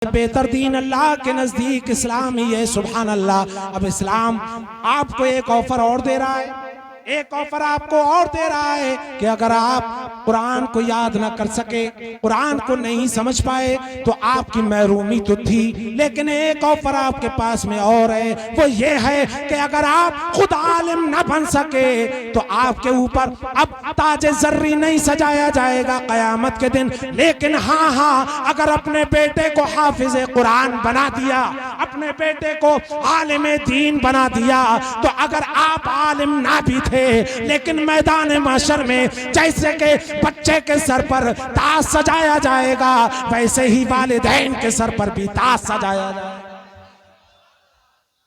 बेहतर दीन अल्लाह के नजदीक इस्लाम ही है। सुभान अल्लाह। अब इस्लाम आपको एक ऑफर और दे रहा है, एक ऑफर आपको और दे रहा है कि अगर आप कुरान को याद ना कर सके, कुरान को नहीं समझ पाए तो आपकी महरूमी तो थी, लेकिन एक ऑफर आपके पास में और है। वो ये है कि अगर आप खुद आलिम ना बन सके तो आपके ऊपर अब ताज जर्री नहीं सजाया जाएगा कयामत के दिन, लेकिन हाँ, अगर अपने बेटे को हाफिज कुरान बना दिया, अपने बेटे को आलिम दीन बना दिया, तो अगर आप आलिम ना भी थे लेकिन मैदान माशर में जैसे के बच्चे के सर पर ताज सजाया जाएगा, वैसे ही वालिदैन के सर पर भी ताज सजाया जाएगा।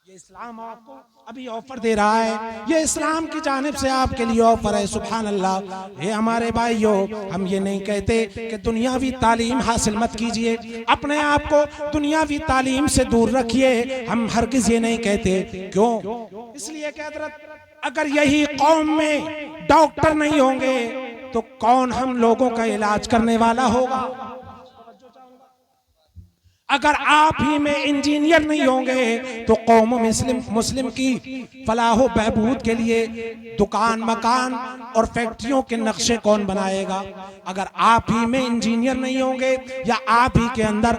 ये इस्लाम आपको अभी ऑफर दे रहा है, ये इस्लाम की जानिब से आपके लिए ऑफर है। सुभान अल्लाह। ये हमारे भाइयों, हम ये नहीं कहते कि दुनियावी तालीम हासिल मत कीजिए, अपने आप को दुनियावी तालीम से दूर रखिए, हम हरगिज़ ये नहीं कहते। क्यों? इसलिए कि हज़रत अगर यही कौम में डॉक्टर नहीं होंगे तो कौन हम लोगों का इलाज करने वाला होगा? अगर आप ही में इंजीनियर नहीं होंगे तो कौम मुस्लिम की फलाह बहबूद के लिए दुकान मकान और फैक्ट्रियों के नक्शे कौन बनाएगा? अगर आप ही में इंजीनियर नहीं होंगे या आप ही के अंदर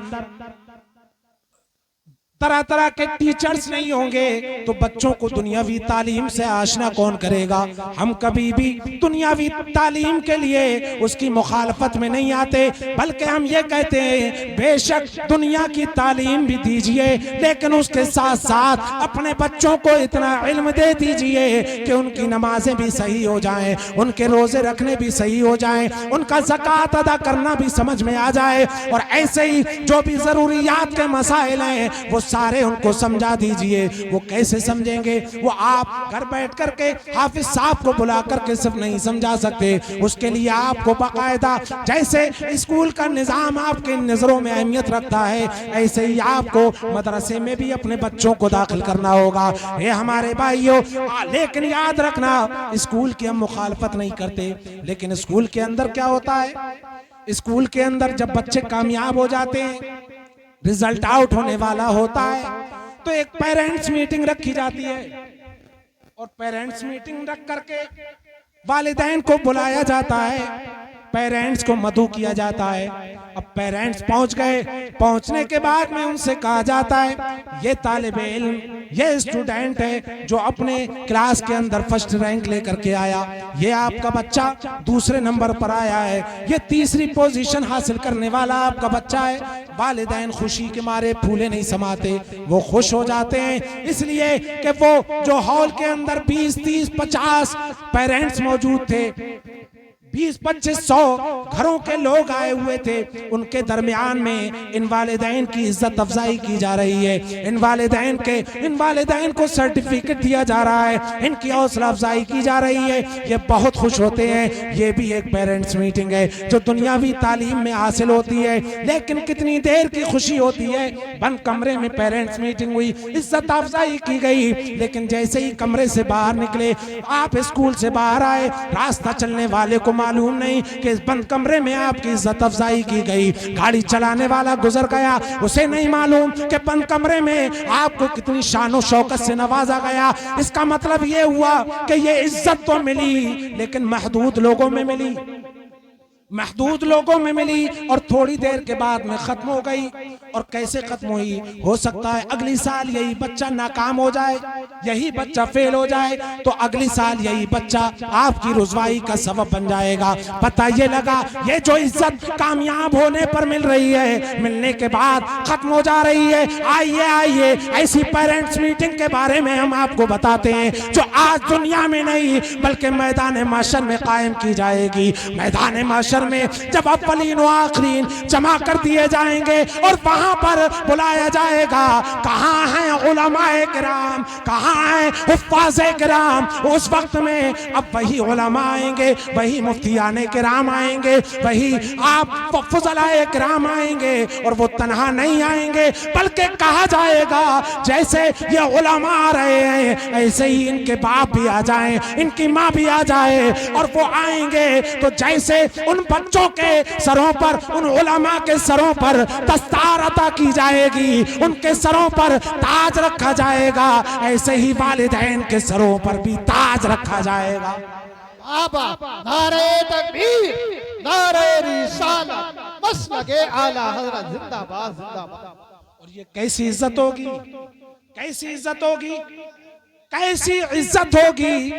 तरह तरह के टीचर्स नहीं होंगे तो बच्चों को दुनियावी तालीम से आशना कौन करेगा? हम कभी भी दुनियावी तालीम के लिए उसकी मुखालफत में नहीं आते, बल्कि हम ये कहते हैं बेशक दुनिया की तालीम भी दीजिए, लेकिन उसके साथ साथ अपने बच्चों को इतना इल्म दे दीजिए कि उनकी नमाजें भी सही हो जाएं, उनके रोजे रखने भी सही हो जाएं, उनका ज़कात अदा करना भी समझ में आ जाए, और ऐसे ही जो भी ज़रूरियात के मसाइल हैं वो सारे उनको समझा दीजिए। वो कैसे समझेंगे? वो आप घर बैठ करके हाफिज साहब को बुला करके सब नहीं समझा सकते, उसके लिए आपको बाकायदा जैसे स्कूल का निजाम आपके नजरों में अहमियत रखता है, ऐसे ही आपको मदरसे में भी अपने बच्चों को दाखिल करना होगा। ये हमारे भाइयों, लेकिन याद रखना, स्कूल की हम मुखालफत नहीं करते, लेकिन स्कूल के अंदर क्या होता है? स्कूल के अंदर जब बच्चे कामयाब हो जाते हैं, रिजल्ट आउट होने वाला होता है, तो एक पेरेंट्स मीटिंग रखी जाती है, और पेरेंट्स मीटिंग रख करके वालिदैन को बुलाया जाता है, पेरेंट्स को मदऊ किया जाता है। अब पेरेंट्स पहुंच गए, पहुंचने के बाद में उनसे कहा जाता है ये तालिबे इल्म, ये स्टूडेंट है जो अपने क्लास के अंदर फर्स्ट रैंक लेकर के आया, ये आपका बच्चा दूसरे नंबर पर आया है, ये तीसरी पोजीशन हासिल करने वाला आपका बच्चा है। वालिदैन खुशी के मारे फूले नहीं समाते, वो खुश हो जाते हैं, इसलिए कि वो जो हॉल के अंदर 20, 30, 50 पेरेंट्स मौजूद थे, 20-25-100 घरों के लोग आए हुए थे, उनके दरमियान में इन वालिदैन की इज्जत अफजाई की जा रही है, इन वालिदैन को सर्टिफिकेट दिया जा रहा है, इनकी हौसला अफजाई की जा रही है, ये बहुत खुश होते हैं। ये भी एक पेरेंट्स मीटिंग है जो दुनियावी तालीम में हासिल होती है, लेकिन कितनी देर की खुशी होती है। बंद कमरे में पेरेंट्स मीटिंग हुई, इज्जत अफजाई की गई, लेकिन जैसे ही कमरे से बाहर निकले, आप स्कूल से बाहर आए, रास्ता चलने वाले को मालूम नहीं कि इस बंद कमरे में आपकी इज्जत अफजाई की गई, गाड़ी चलाने वाला गुजर गया, उसे नहीं मालूम कि बंद कमरे में आपको कितनी शान और शौकत से नवाजा गया। इसका मतलब ये हुआ कि ये इज्जत तो मिली, लेकिन महदूद लोगों में मिली, महदूद लोगों में मिली, और थोड़ी देर के बाद में खत्म हो गई। और कैसे खत्म हुई? हो सकता है अगली साल यही बच्चा नाकाम हो जाए, यही बच्चा फेल हो जाए, तो अगली साल यही बच्चा आपकी रुसवाई का सबब बन जाएगा। पता ये लगा, ये जो इज्जत कामयाब होने पर मिल रही है, मिलने के बाद खत्म हो जा रही है। आइए ऐसी पेरेंट्स मीटिंग के बारे में हम आपको बताते हैं जो आज दुनिया में नहीं बल्कि मैदान माशर में कायम की जाएगी। मैदान माशर में जब अव्वलीन व आखिरीन जमा कर दिए जाएंगे और वहां पर बुलाया जाएगा, कहां हैं उलमाए किराम, कहां हैं हुफ्फाज़े किराम, उस वक्त में अब वही उलमा आएंगे, वही मुफ्तियाने किराम आएंगे, वही आप फुज़लाए किराम आएंगे, और वो तन्हा नहीं आएंगे, बल्कि कहा जाएगा जैसे ये उलमा आ रहे हैं ऐसे ही इनके बाप भी आ जाएं, इनकी माँ भी आ जाए, और वो आएंगे तो जैसे उन बच्चों के सरों पर, उन उलमा के सरों पर दस्तार अता की जाएगी, उनके सरों पर ताज रखा जाएगा, ऐसे ही वालिदैन के सरों पर भी ताज रखा जाएगा। नारे तकबीर, नारे रिसालत, मसलके आला हज़रत जिंदाबाद जिंदाबाद। और ये कैसी इज्जत होगी, कैसी इज्जत होगी, कैसी इज्जत होगी।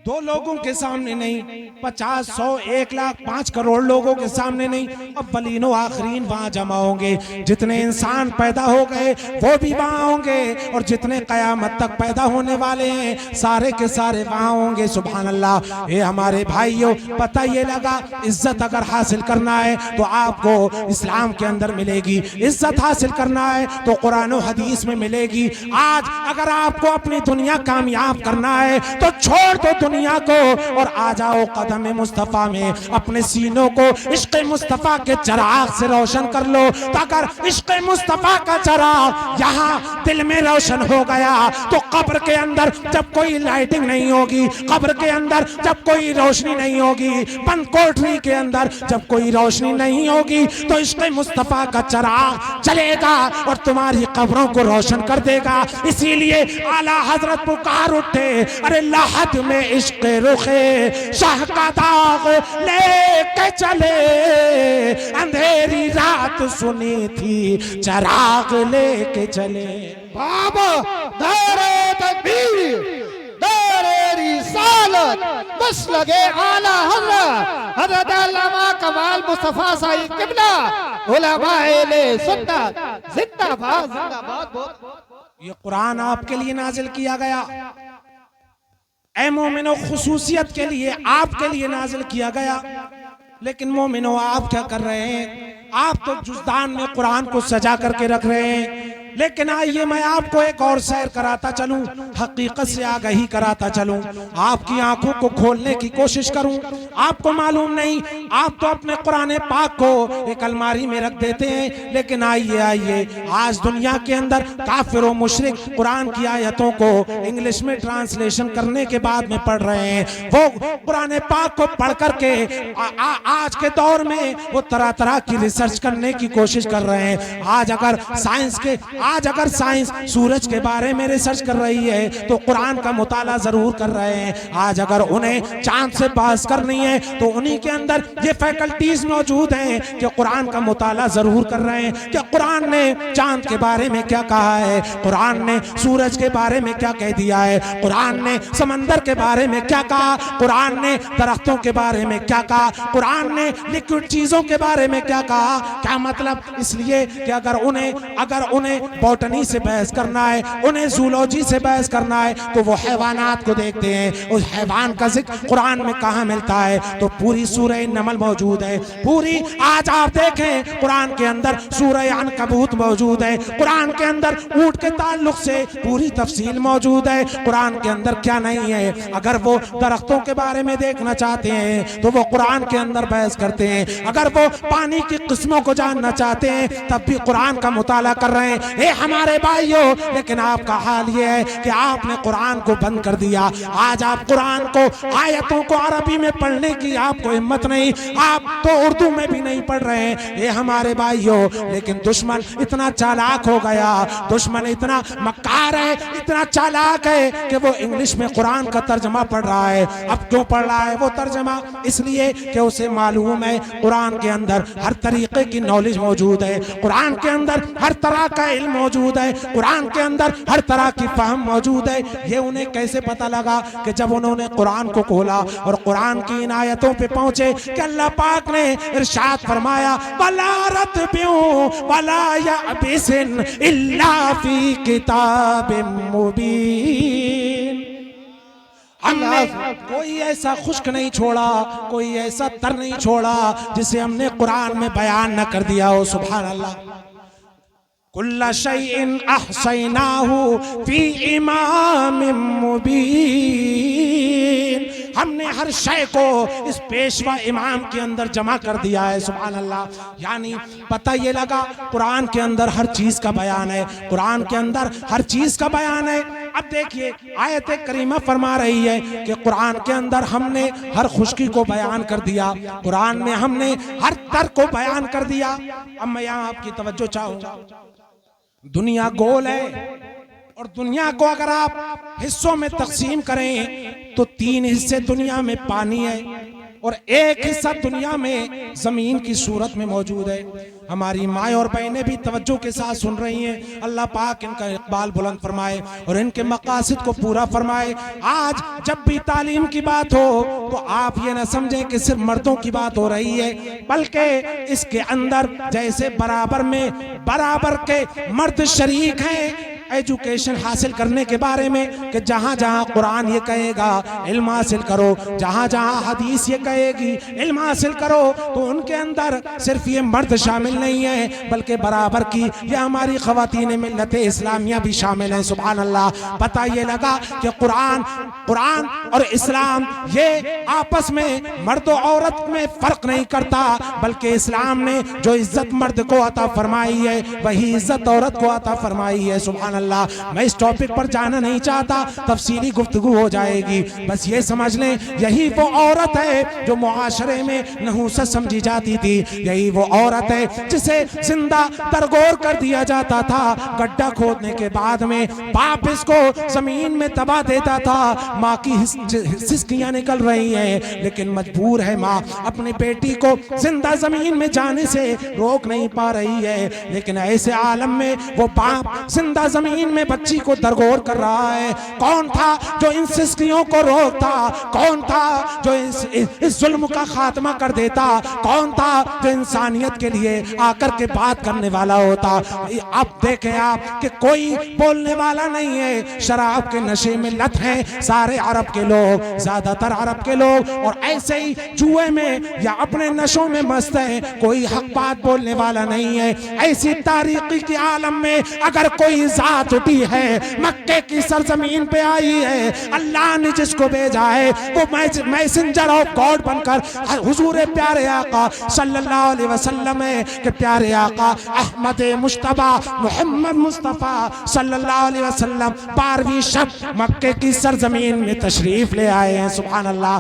दो लोगों के सामने नहीं, 50, 100, 1 लाख, 5 करोड़ लोगों के सामने नहीं, अब बलीनो आखरीन वहां जमा होंगे। जितने इंसान पैदा हो गए वो भी वहां होंगे, और जितने कयामत तक पैदा होने वाले हैं सारे के सारे वहां होंगे। सुभान अल्लाह। ये हमारे भाइयों, पता ये लगा, इज्जत अगर हासिल करना है तो आपको इस्लाम के अंदर मिलेगी, इज्जत हासिल करना है तो कुरान और हदीस में मिलेगी। आज अगर आपको अपनी दुनिया कामयाब करना है तो छोड़ दो दुनिया को और आ जाओ कदम मुस्तफा में, अपने सीनों को इश्क मुस्तफा के चिराग से रोशन कर लो। तो अगर इश्क मुस्तफा का चिराग यहाँ दिल में रोशन हो गया तो कब्र के अंदर जब कोई लाइटिंग नहीं होगी, कब्र के अंदर जब कोई रोशनी नहीं होगी, बंद कोठरी के अंदर जब कोई रोशनी नहीं होगी, तो इश्क मुस्तफा का चिराग चलेगा और तुम्हारी कब्रों को रोशन कर देगा। इसीलिए आला हजरत पुकार उठे, अरे लाहद में इश्क रुखे शाह का दाग लेके चले, अंधेरी रात सुनी थी चिराग लेके चले। बाबा नारे तकबीर, नारे रिसालत, मसलके आला हज़रत अल्लामा कमाल मुस्तफा साहिब किबला उलमाए सुन्नत जिंदाबाद जिंदाबाद। ये कुरान आपके लिए नाजिल किया गया, ऐ मोमिनो खुसूसियत के लिए आपके लिए नाजिल किया गया। लेकिन मोमिनो आप क्या कर रहे हैं? आप तो जुज़दान में कुरान को सजा करके रख रहे हैं। लेकिन आइए मैं आपको एक और सैर कराता चलूं, हकीकत से आगाही कराता चलूं, आपकी आंखों को खोलने की कोशिश करूं। आपको मालूम नहीं, आप तो अपने कुरान पाक को एक अलमारी में रख देते हैं। लेकिन आइए आइए, आज दुनिया के अंदर काफिर और मुशरिक कुरान की आयतों को इंग्लिश में ट्रांसलेशन करने के बाद में पढ़ रहे हैं। वो कुरान पाक को पढ़ करके आज के दौर में वो तरह तरह की रिसर्च करने की कोशिश कर रहे हैं। आज अगर साइंस सूरज के बारे में रिसर्च कर रही है तो कुरान का मुताला जरूर कर रहे हैं। आज अगर उन्हें चांद से बहस करनी है तो उन्हीं के अंदर ये फैकल्टीज मौजूद हैं कि कुरान का मुताला जरूर कर रहे हैं कि कुरान ने चांद के बारे में क्या कहा है, कुरान ने सूरज के बारे में क्या कह दिया है, कुरान ने समंदर के बारे में क्या कहा, कुरान ने दरख्तों के बारे में क्या कहा, कुरान ने लिक्विड चीजों के बारे में क्या कहा। क्या मतलब? इसलिए कि अगर उन्हें बॉटनी से बहस करना है, उन्हें जूलॉजी से बहस करना है, तो वो हैवानात को देखते हैं, उस हैवान का जिक्र कुरान में कहाँ मिलता है। तो पूरी सूरह नमल मौजूद है, पूरी आज आप देखें कुरान के अंदर सूरह अनकबूत मौजूद है, कुरान के अंदर ऊंट के ताल्लुक से पूरी तफसील मौजूद है। कुरान के अंदर क्या नहीं है? अगर वो दरख्तों के बारे में देखना चाहते हैं तो वो कुरान के अंदर बहस करते हैं, अगर वो पानी की किस्मों को जानना चाहते हैं तब भी कुरान का मुताला कर रहे हैं। ए हमारे भाइयों, लेकिन आपका हाल ये है कि आपने कुरान को बंद कर दिया। आज आप कुरान को आयतों को अरबी में पढ़ने की आपको हिम्मत नहीं, आप तो उर्दू में भी नहीं पढ़ रहे हैं। ये हमारे भाइयों, लेकिन दुश्मन इतना चालाक हो गया, दुश्मन इतना मक्कार है, इतना चालाक है कि वो इंग्लिश में कुरान का तर्जमा पढ़ रहा है। अब क्यों पढ़ रहा है वो तर्जमा? इसलिए कि उसे मालूम है कुरान के अंदर हर तरीके की नॉलेज मौजूद है, कुरान के अंदर हर तरह का इल्म मौजूद है, कुरान के अंदर हर तरह की फहम मौजूद है। ये उन्हें कैसे पता लगा? कि जब उन्होंने कुरान को खोला और कुरान की इन आयतों पे पहुंचे कि अल्लाह पाक ने इरशाद फरमाया, वला रत्बिन वला याबिसिन इल्ला फी किताबिन मुबीन। हमने कोई ऐसा खुश्क नहीं छोड़ा, कोई ऐसा तर नहीं छोड़ा जिसे हमने कुरान में बयान न कर दिया हो। सुभान अल्लाह। कुल्ला शैइन अहसैनाहु फी इमामिम मुबीन। हमने हर शय को इस पेशवा इमाम के अंदर जमा कर दिया है। सुभान अल्लाह। यानी पता ये लगा कुरान के अंदर हर चीज का बयान है, कुरान के अंदर हर चीज का बयान है। अब देखिए आयत करीमा फरमा रही है कि कुरान के अंदर हमने हर खुशकी को बयान कर दिया, कुरान में हमने हर तर्क को बयान कर दिया। अब मैं यहाँ आपकी तवज्जो चाहूंगा, दुनिया गोल है और दुनिया को अगर आप हिस्सों में तकसीम करें तो 3 हिस्से दुनिया में पानी है और 1 हिस्सा दुनिया में जमीन की सूरत में मौजूद है। हमारी माएँ और बहनें भी तवज्जो के साथ सुन रही हैं। अल्लाह पाक इनका इकबाल बुलंद फरमाए और इनके मकासद को पूरा फरमाए। आज जब भी तालीम की बात हो तो आप ये ना समझें कि सिर्फ मर्दों की बात हो रही है, बल्कि इसके अंदर जैसे बराबर के मर्द शरीक हैं एजुकेशन हासिल करने के बारे में कि जहाँ जहाँ कुरान ये कहेगा इल्म हासिल करो, जहाँ जहाँ हदीस ये कहेगी इल्म हासिल करो, तो उनके अंदर सिर्फ ये मर्द शामिल नहीं है बल्कि बराबर की ये हमारी ख़वातीन मिल्लत इस्लामिया भी शामिल हैं। सुभान अल्लाह। पता ये लगा कि कुरान और इस्लाम ये आपस में मर्द और औरत में फ़र्क नहीं करता, बल्कि इस्लाम ने जो इज्जत मर्द को अता फरमाई है वही इज्जत औरत को अता फरमाई है। सुभान अल्लाह। मैं इस टॉपिक पर जाना नहीं चाहता, तफसीली गुफ्तगू हो जाएगी। बस ये समझ लें यही वो औरत है जो मुआशरे में नहूसत समझी जाती थी, यही वो औरत है जिसे जिंदा दरगोर कर दिया जाता था। गड्ढा खोदने के बाद में बाप इसको जमीन में दबा देता था, माँ की सिसकियां निकल रही हैं, लेकिन मजबूर है माँ अपनी बेटी को जिंदा जमीन में जाने से रोक नहीं पा रही है। लेकिन ऐसे आलम में वो बाप जिंदा जमीन में बच्ची को दरगोर कर रहा है। कौन था जो इन सिसकियों को रोकता? कौन था जो इस जुल्म का खात्मा कर देता? कौन था जो इंसानियत के लिए आकर के बात करने वाला होता? अब देखें आप कि कोई बोलने वाला नहीं है। शराब के नशे में लत हैं सारे अरब के लोग, ज्यादातर अरब के लोग, और ऐसे ही जुए में या अपने नशों में मस्त है, कोई हक बात बोलने वाला नहीं है। ऐसी तारीकी के आलम में अगर कोई जात उठी है, मक्के की सरजमीन पे आई है, अल्लाह ने जिसको भेजा है वो मैसेंजर ऑफ गॉड बनकर हुजूर प्यारे आका सल्लल्लाहु अलैहि वसल्लम है कि प्यारे आका अहमद मुश्तबा मोहम्मद मुस्तफ़ा सल्लल्लाहु अलैहि वसल्लम 12वीं शब मक्के की सरजमीन में तशरीफ ले आए हैं। सुभान अल्लाह।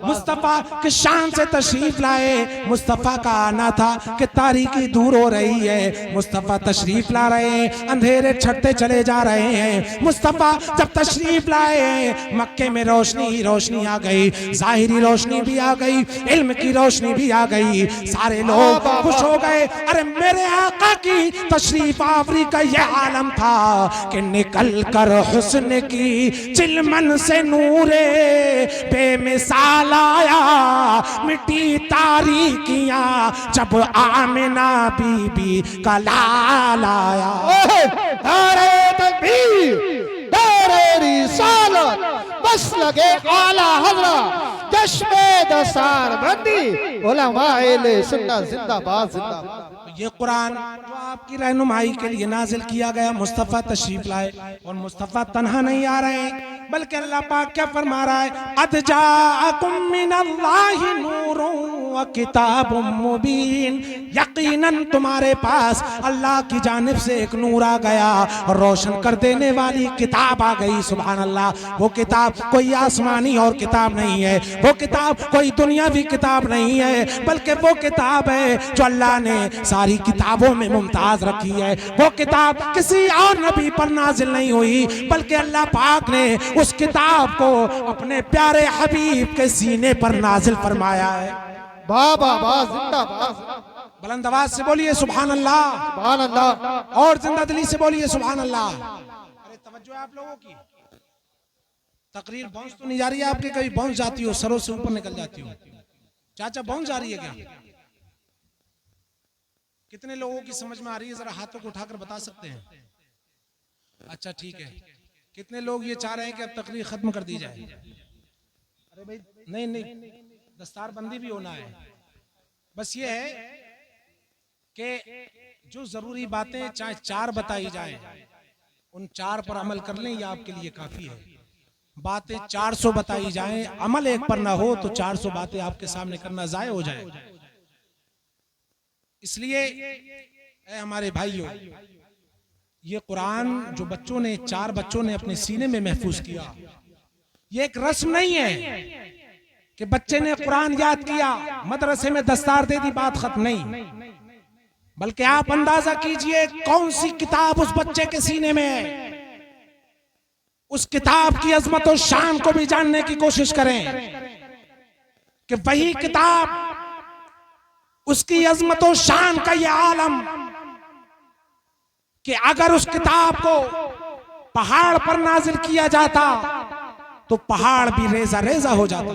मुस्तफ़ा की शान से तशरीफ लाए। मुस्तफ़ा का आना था कि तारीकी दूर हो रही है, मुस्तफ़ा तशरीफ ला रहे हैं, अंधेरे छटते चले जा रहे हैं। मुस्तफ़ा जब तशरीफ लाए हैं मक्के में रोशनी ही रोशनी आ गई, जाहिरी रोशनी भी आ गई, इल्म की रोशनी भी आ गई। सारे लोग खुश हो गए। अरे मेरे आका की तशरीफ आवरी का यह आलम था कि निकल कर हुस्न की चिलमन से नूरे बेमिसाल आया, मिट्टी तारीकियां जब आमिना बीबी का लाल आया। नारे तकबीर, नारे रिसालत, बस लगे आला हज़रत, जश्न दसार बंदी, उलमाए सुन्नत जिंदाबाद जिंदाबाद। ये कुरान जो आपकी रहनुमाई के लिए नाजिल किया गया, मुस्तफ़ा तशरीफ लाए और मुस्तफ़ा तन्हा नहीं आ रहे हैं, बल्कि अल्लाह पाक क्या फरमा रहा है, क़द जाअकुम मिनल्लाहि नूरुन व किताबुम मुबीन, यकीनन तुम्हारे पास अल्लाह की जानिब से एक नूर आ गया और रोशन कर देने वाली किताब आ गई। सुभान अल्लाह। वो किताब कोई आसमानी और किताब नहीं है, वो किताब कोई दुनियावी किताब नहीं है, बल्कि वो किताब है जो अल्लाह ने सारी किताबों में मुमताज रखी है। वो किताब किसी और नबी पर नाजिल नहीं हुई, बल्कि अल्लाह पाक ने उस किताब को अपने प्यारे हबीब के सीने पर नाजिल फरमाया है। बाबा जिंदाबाद। बुलंद आवाज से बोलिए सुभान अल्लाह, सुभान अल्लाह, और जिंदा दिली से बोलिए सुभान अल्लाह। अरे तवज्जो है आप लोगों की। तकरीर बाउंस तो नहीं जा रही है आपके? कभी बाउंस जाती हो, सरों से ऊपर निकल जाती हो? चाचा बाउंस जा रही है क्या? कितने लोगों की समझ में आ रही है? जरा हाथों को उठाकर बता सकते हैं? अच्छा ठीक है। कितने लोग ये चाह रहे हैं कि अब तकरीर खत्म कर दी जाए? अरे भाई नहीं, दस्तार बंदी भी होना है। बस ये है कि जो जरूरी बातें चाहे 4 बताई जाए, उन 4 पर अमल कर लें, ये आपके लिए काफी है। बातें 400 बताई जाएं, अमल एक पर ना हो तो 400 बातें आपके सामने करना जाया हो जाए। इसलिए हमारे भाइयों, ये कुरान जो बच्चों ने 4 बच्चों ने अपने सीने में महफूज किया, ये एक रस्म नहीं है कि बच्चे ने कुरान याद किया, मदरसे में दस्तार दे दी, बात खत्म नहीं। बल्कि आप अंदाजा कीजिए कौन सी किताब उस बच्चे के सीने में है। उस किताब की अजमत और शान को भी जानने की कोशिश करें कि वही किताब, उसकी अजमत और शान का यह आलम कि अगर उस किताब को पहाड़ पर नाजिल किया जाता तो पहाड़ भी रेजा रेजा हो जाता।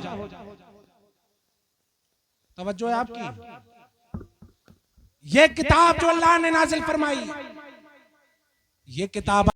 तवज्जो है आपकी? ये किताब जो अल्लाह ने नाजिल फरमाई, ये किताब